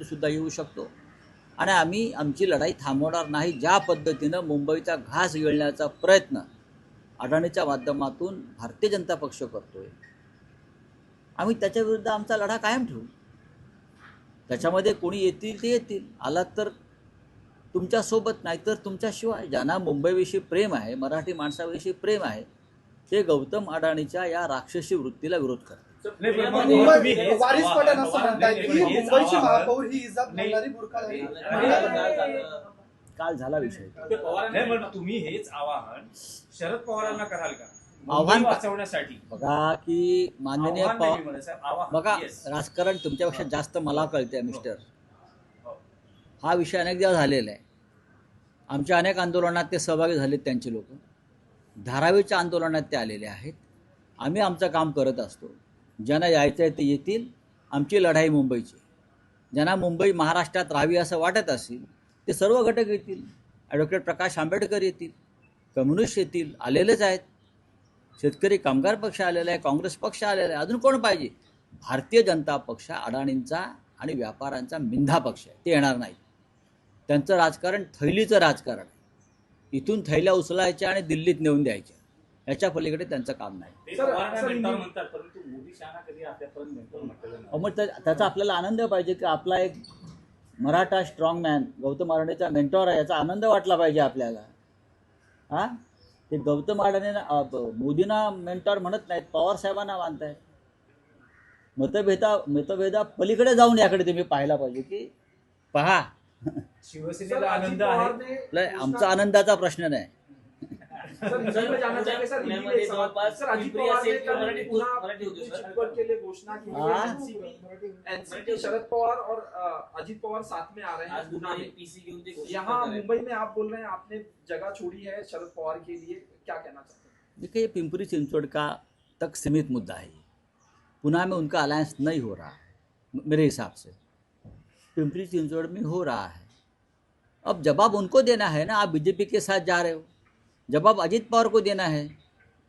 सुद्धा येऊ शकतो आणि आम्ही आमची लढाई थांबवणार नाही. ज्या पद्धतीनं मुंबईचा घास गिळण्याचा प्रयत्न अडाणीच्या माध्यमातून भारतीय जनता पक्ष करतोय, आम्ही त्याच्या विरुद्ध आमचा लढा कायम ठेवू. त्याच्यामध्ये कोणी येतील ते येतील, आलात तर तुमच्यासोबत, नाहीतर तुमच्याशिवाय. ज्यांना मुंबईविषयी प्रेम आहे, मराठी माणसाविषयी प्रेम आहे, ते गौतम अडाणीच्या या राक्षसी वृत्तीला विरोध करतात. वारिस पठाण असं म्हणतायत की मुंबईची महापौर ही इजात घालणारी बुरखाधारी. काल झाला विषय. तुम्ही हेच आवाहन शरद पवारांना कराल का आव्हान वाचवण्यासाठी? बघा की माननीय बघा, राजकारण तुमच्यापेक्षा जास्त मला कळते मिस्टर. हा विषय अनेक दिवस झालेला आहे. आमच्या अनेक आंदोलनात ते सहभागी झालेत त्यांचे लोक. धारावीच्या आंदोलनात ते आलेले आहेत. आम्ही आमचं काम करत असतो. ज्यांना यायचं आहे ते येतील. आमची लढाई मुंबईची. ज्यांना मुंबई महाराष्ट्रात राहावी असं वाटत असेल ते सर्व घटक येतील. ॲडव्होकेट प्रकाश आंबेडकर येतील, कम्युनिस्ट येतील, आलेलेच आहेत. शेतकरी कामगार पक्ष आलेला आहे, काँग्रेस पक्ष आलेला आहे. अजून कोण पाहिजे? भारतीय जनता पक्ष अडाणींचा आणि व्यापाऱ्यांचा मिंधा पक्ष आहे. ते येणार नाहीत. त्यांचं राजकारण थैलीचं राजकारण आहे. इथून थैल्या उचलायच्या आणि दिल्लीत नेऊन द्यायच्या, याच्या पलीकडे त्यांचं काम नाही. मग त्याचा आपल्याला आनंद पाहिजे की आपला एक मराठा स्ट्रॉंग मॅन गौतम अडाणीचा मेंटॉर आहे, याचा आनंद वाटला पाहिजे आपल्याला. हां, ते गौतम अडाणींना मोदींना मेंटॉर म्हणत नाहीत, पवार साहेबांना मानतायत. मतभेदा पलीकडे जाऊन याकडे तुम्ही पाहायला पाहिजे की पहा, शिवसेनेला आनंद आहे. आमचा आनंदाचा प्रश्न नाही. शरद पवार और अजीत पवार साथ में आ रहे हैं यहाँ मुंबई में. आप बोल रहे हैं आपने जगह छोड़ी है शरद पवार के लिए, क्या कहना चाहते हैं? देखिए, ये पिंपरी चिंचवड़ का तक सीमित मुद्दा है. पुणे में उनका अलायंस नहीं हो रहा मेरे हिसाब से. पिंपरी चिंचवड़ में हो रहा है. अब जवाब उनको देना है ना. आप बीजेपी के साथ जा रहे हो, जवाब अजीत पवार को देना है,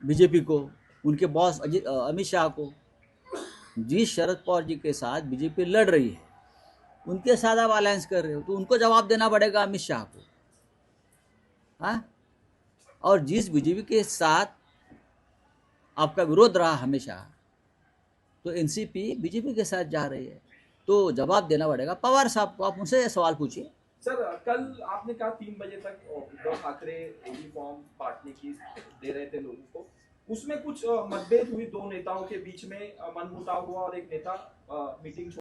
बीजेपी को, उनके बॉस अमित शाह को. जिस शरद पवार जी के साथ बीजेपी लड़ रही है, उनके साथ आप अलायंस कर रहे हो, तो उनको जवाब देना पड़ेगा अमित शाह को. हाँ, और जिस बीजेपी के साथ आपका विरोध रहा हमेशा, तो एनसीपी बीजेपी के साथ जा रही है, तो जवाब देना पड़ेगा पवार साहब को. आप उनसे सवाल पूछिए. सर, कल आपने कहा 3 बजे तक उद्धव ठाकरे यूनिफॉर्म बांटने की दे रहे थे लोगों को. उसमें कुछ मतभेद हुई दो नेताओं के बीच में, मनमुटाव हुआ और एक नेता मीटिंग